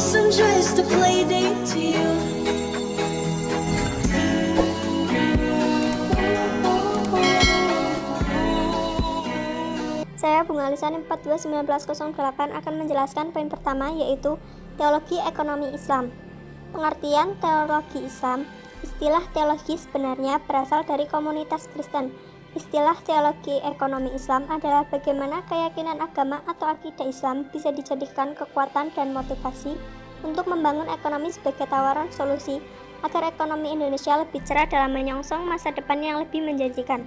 isn't just a play date to you. Saya Bunga Lisan 421908 akan menjelaskan poin pertama, yaitu teologi ekonomi Islam. Pengertian teologi Islam. Istilah teologi sebenarnya berasal dari komunitas Kristen. Istilah teologi ekonomi Islam adalah bagaimana keyakinan agama atau akidah Islam bisa dijadikan kekuatan dan motivasi untuk membangun ekonomi sebagai tawaran solusi agar ekonomi Indonesia lebih cerah dalam menyongsong masa depan yang lebih menjanjikan.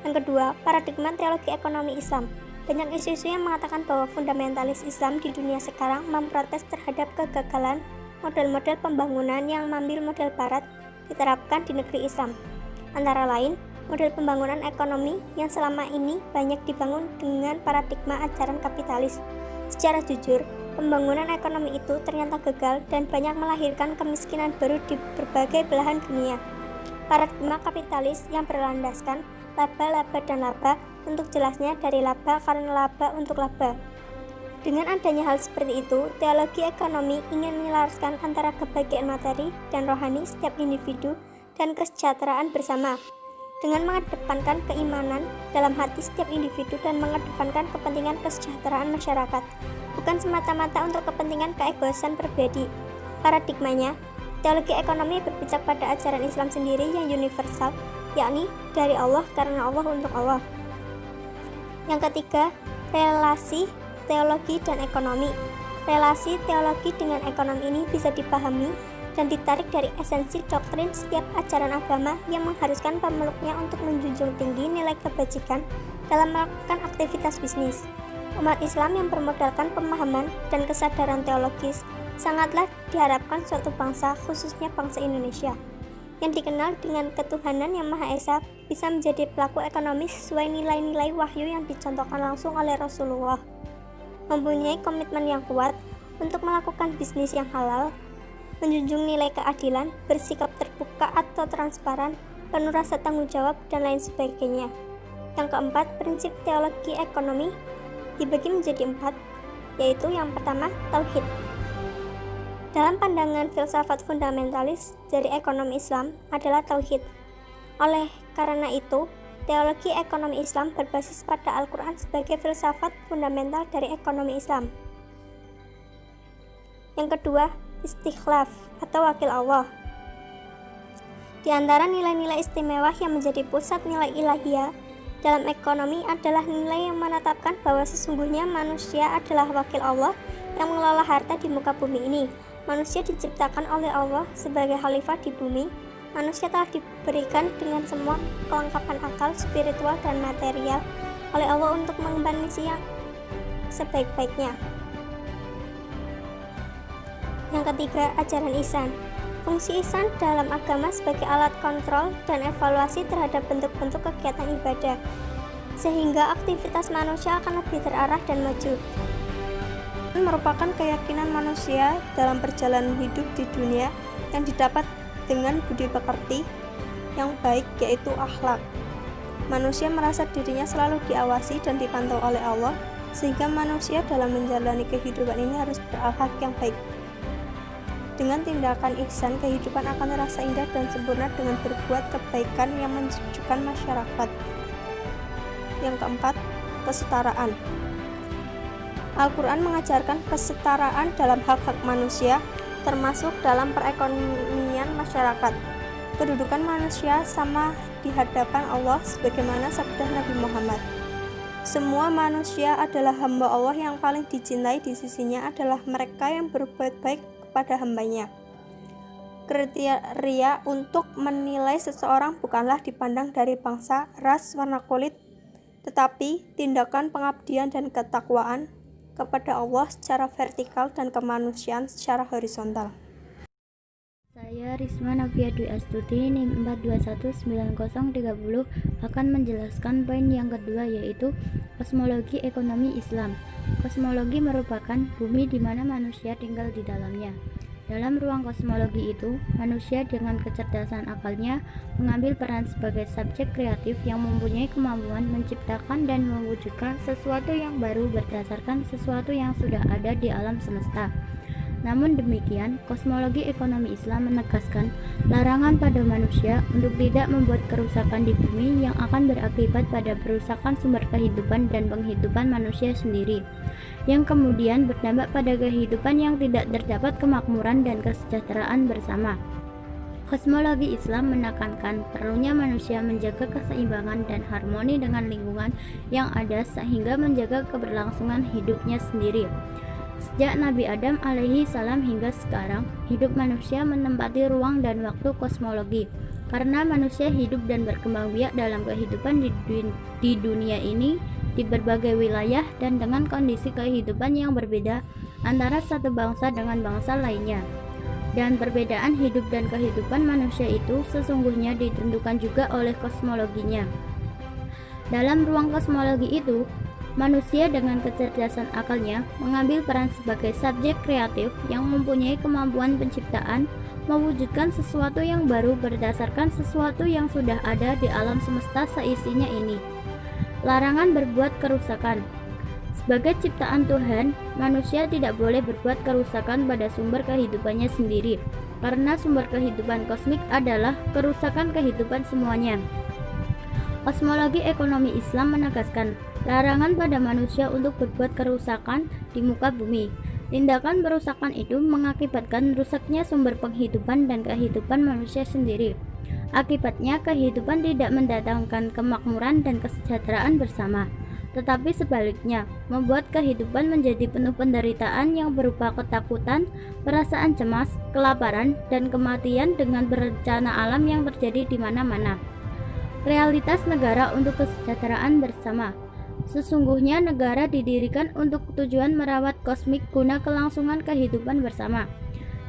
Yang kedua, paradigma teologi ekonomi Islam. Banyak isu-isu yang mengatakan bahwa fundamentalis Islam di dunia sekarang memprotes terhadap kegagalan model-model pembangunan yang mengambil model barat diterapkan di negeri Islam. Antara lain, model pembangunan ekonomi yang selama ini banyak dibangun dengan paradigma ajaran kapitalis. Secara jujur, pembangunan ekonomi itu ternyata gagal dan banyak melahirkan kemiskinan baru di berbagai belahan dunia. Paradigma kapitalis yang berlandaskan laba, dan laba, untuk jelasnya dari laba karena laba untuk laba. Dengan adanya hal seperti itu, teologi ekonomi ingin menyelaraskan antara kebahagiaan materi dan rohani setiap individu dan kesejahteraan bersama, dengan mengedepankan keimanan dalam hati setiap individu dan mengedepankan kepentingan kesejahteraan masyarakat, bukan semata-mata untuk kepentingan keegoisan pribadi. Paradigmanya, teologi ekonomi berpijak pada ajaran Islam sendiri yang universal, yakni dari Allah, karena Allah, untuk Allah. Yang ketiga, relasi teologi dan ekonomi. Relasi teologi dengan ekonomi ini bisa dipahami dan ditarik dari esensi doktrin setiap ajaran agama yang mengharuskan pemeluknya untuk menjunjung tinggi nilai kebajikan dalam melakukan aktivitas bisnis. Umat Islam yang bermodalkan pemahaman dan kesadaran teologis sangatlah diharapkan suatu bangsa, khususnya bangsa Indonesia, yang dikenal dengan ketuhanan yang Maha Esa, bisa menjadi pelaku ekonomi sesuai nilai-nilai wahyu yang dicontohkan langsung oleh Rasulullah. Mempunyai komitmen yang kuat untuk melakukan bisnis yang halal, menjunjung nilai keadilan, bersikap terbuka atau transparan, penuh rasa tanggung jawab, dan lain sebagainya. Yang keempat, prinsip teologi ekonomi dibagi menjadi 4, yaitu yang pertama, tauhid. Dalam pandangan filsafat fundamentalis dari ekonomi Islam adalah tauhid. Oleh karena itu, teologi ekonomi Islam berbasis pada Al-Quran sebagai filsafat fundamental dari ekonomi Islam. Yang kedua, istikhlaf atau wakil Allah. Di antara nilai-nilai istimewa yang menjadi pusat nilai ilahiyah dalam ekonomi adalah nilai yang menetapkan bahwa sesungguhnya manusia adalah wakil Allah yang mengelola harta di muka bumi ini. Manusia diciptakan oleh Allah sebagai khalifah di bumi. Manusia telah diberikan dengan semua kelengkapan akal, spiritual, dan material oleh Allah untuk mengemban misi yang sebaik-baiknya. Yang ketiga, ajaran ihsan. Fungsi ihsan dalam agama sebagai alat kontrol dan evaluasi terhadap bentuk-bentuk kegiatan ibadah, sehingga aktivitas manusia akan lebih terarah dan maju. Merupakan keyakinan manusia dalam perjalanan hidup di dunia yang didapat dengan budi pekerti yang baik, yaitu akhlak. Manusia merasa dirinya selalu diawasi dan dipantau oleh Allah, sehingga manusia dalam menjalani kehidupan ini harus berakhlak yang baik. Dengan tindakan ihsan, kehidupan akan terasa indah dan sempurna dengan berbuat kebaikan yang menyejukkan masyarakat. Yang keempat, kesetaraan. Al-Quran mengajarkan kesetaraan dalam hak-hak manusia, termasuk dalam perekonomian masyarakat. Kedudukan manusia sama di hadapan Allah sebagaimana sabda Nabi Muhammad. Semua manusia adalah hamba Allah, yang paling dicintai di sisinya adalah mereka yang berbuat baik kepada hambanya. Kriteria untuk menilai seseorang bukanlah dipandang dari bangsa, ras, warna kulit, tetapi tindakan pengabdian dan ketakwaan kepada Allah secara vertikal dan kemanusiaan secara horizontal. Saya Risma Navia Dwi Astuti NIM 421930 akan menjelaskan poin yang kedua, yaitu kosmologi ekonomi Islam. Kosmologi merupakan bumi di mana manusia tinggal di dalamnya. Dalam ruang kosmologi itu, manusia dengan kecerdasan akalnya mengambil peran sebagai subjek kreatif yang mempunyai kemampuan menciptakan dan mewujudkan sesuatu yang baru berdasarkan sesuatu yang sudah ada di alam semesta. Namun demikian, kosmologi ekonomi Islam menegaskan larangan pada manusia untuk tidak membuat kerusakan di bumi yang akan berakibat pada perusakan sumber kehidupan dan penghidupan manusia sendiri, yang kemudian berdampak pada kehidupan yang tidak terdapat kemakmuran dan kesejahteraan bersama. Kosmologi Islam menekankan perlunya manusia menjaga keseimbangan dan harmoni dengan lingkungan yang ada sehingga menjaga keberlangsungan hidupnya sendiri. Sejak Nabi Adam alaihi salam hingga sekarang, hidup manusia menempati ruang dan waktu kosmologi. Karena manusia hidup dan berkembang biak dalam kehidupan di dunia ini di berbagai wilayah dan dengan kondisi kehidupan yang berbeda antara satu bangsa dengan bangsa lainnya. Dan perbedaan hidup dan kehidupan manusia itu sesungguhnya ditentukan juga oleh kosmologinya. Dalam ruang kosmologi itu, manusia dengan kecerdasan akalnya mengambil peran sebagai subjek kreatif yang mempunyai kemampuan penciptaan, mewujudkan sesuatu yang baru berdasarkan sesuatu yang sudah ada di alam semesta seisinya ini. Larangan berbuat kerusakan. Sebagai ciptaan Tuhan, manusia tidak boleh berbuat kerusakan pada sumber kehidupannya sendiri, karena sumber kehidupan kosmik adalah kerusakan kehidupan semuanya. Kosmologi ekonomi Islam menegaskan larangan pada manusia untuk berbuat kerusakan di muka bumi. Tindakan perusakan itu mengakibatkan rusaknya sumber penghidupan dan kehidupan manusia sendiri. Akibatnya, kehidupan tidak mendatangkan kemakmuran dan kesejahteraan bersama, tetapi sebaliknya, membuat kehidupan menjadi penuh penderitaan yang berupa ketakutan, perasaan cemas, kelaparan, dan kematian dengan bencana alam yang terjadi di mana-mana. Realitas negara untuk kesejahteraan bersama. Sesungguhnya negara didirikan untuk tujuan merawat kosmik guna kelangsungan kehidupan bersama.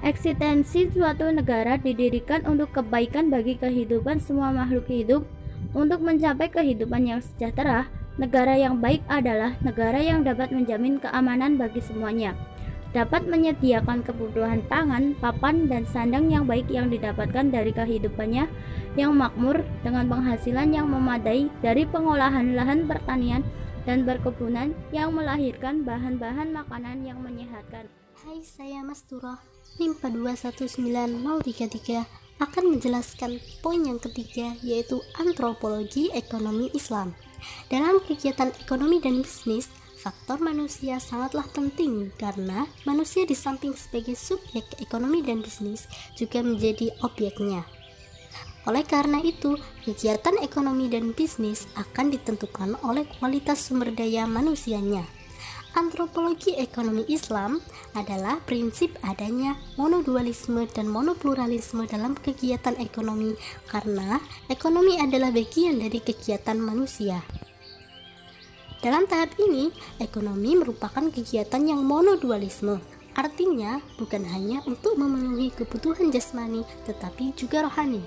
Eksistensi suatu negara didirikan untuk kebaikan bagi kehidupan semua makhluk hidup. Untuk mencapai kehidupan yang sejahtera, negara yang baik adalah negara yang dapat menjamin keamanan bagi semuanya, dapat menyediakan kebutuhan pangan, papan, dan sandang yang baik yang didapatkan dari kehidupannya yang makmur dengan penghasilan yang memadai dari pengolahan lahan pertanian dan perkebunan yang melahirkan bahan-bahan makanan yang menyehatkan. Hai, saya Mas Turoh, NIM 219-33 akan menjelaskan poin yang ketiga, yaitu antropologi ekonomi Islam. Dalam kegiatan ekonomi dan bisnis, faktor manusia sangatlah penting karena manusia di samping sebagai subjek ekonomi dan bisnis juga menjadi objeknya. Oleh karena itu, kegiatan ekonomi dan bisnis akan ditentukan oleh kualitas sumber daya manusianya. Antropologi ekonomi Islam adalah prinsip adanya monodualisme dan monopluralisme dalam kegiatan ekonomi karena ekonomi adalah bagian dari kegiatan manusia. Dalam tahap ini, ekonomi merupakan kegiatan yang monodualisme, artinya bukan hanya untuk memenuhi kebutuhan jasmani tetapi juga rohani.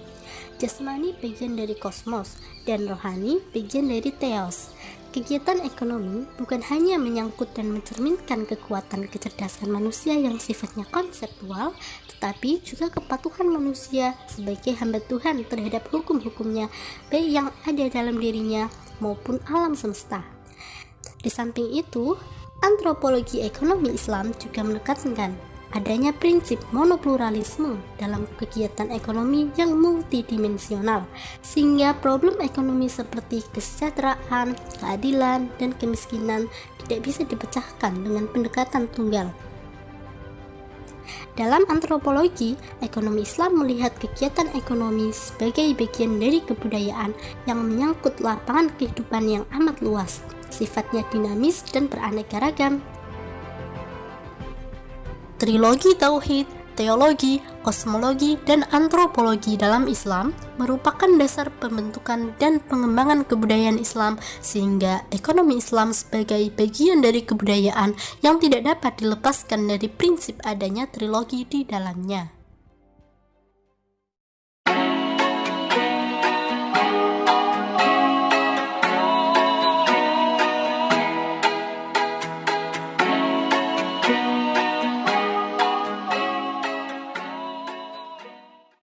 Jasmani bagian dari kosmos dan rohani bagian dari theos. Kegiatan ekonomi bukan hanya menyangkut dan mencerminkan kekuatan kecerdasan manusia yang sifatnya konseptual, tetapi juga kepatuhan manusia sebagai hamba Tuhan terhadap hukum-hukumnya, baik yang ada dalam dirinya maupun alam semesta. Di samping itu, antropologi ekonomi Islam juga menekankan adanya prinsip monopluralisme dalam kegiatan ekonomi yang multidimensional, sehingga problem ekonomi seperti kesejahteraan, keadilan, dan kemiskinan tidak bisa dipecahkan dengan pendekatan tunggal. Dalam antropologi, ekonomi Islam melihat kegiatan ekonomi sebagai bagian dari kebudayaan yang menyangkut lapangan kehidupan yang amat luas, sifatnya dinamis dan beraneka ragam. Trilogi Tauhid, Teologi, Kosmologi, dan Antropologi dalam Islam merupakan dasar pembentukan dan pengembangan kebudayaan Islam, sehingga ekonomi Islam sebagai bagian dari kebudayaan yang tidak dapat dilepaskan dari prinsip adanya trilogi di dalamnya.